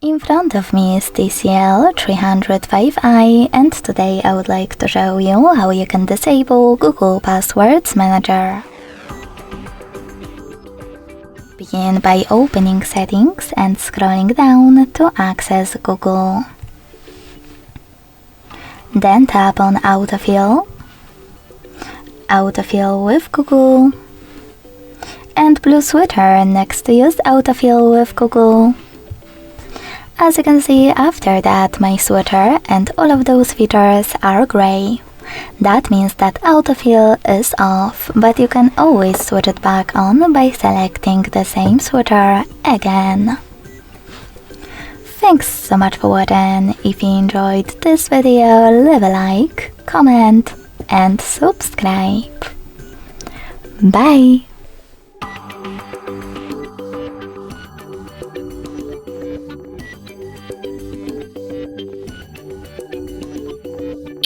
In front of me is TCL 305i, and today I would like to show you how you can disable Google Passwords Manager. Begin by opening Settings and scrolling down to access Google. Then tap on Autofill, Autofill with Google, and blue sweater next to use Autofill with Google. As you can see, after that my sweater and all of those features are gray. That means that autofill is off, but you can always switch it back on by selecting the same sweater again. Thanks so much for watching. If you enjoyed this video, leave a like, comment and subscribe. Bye!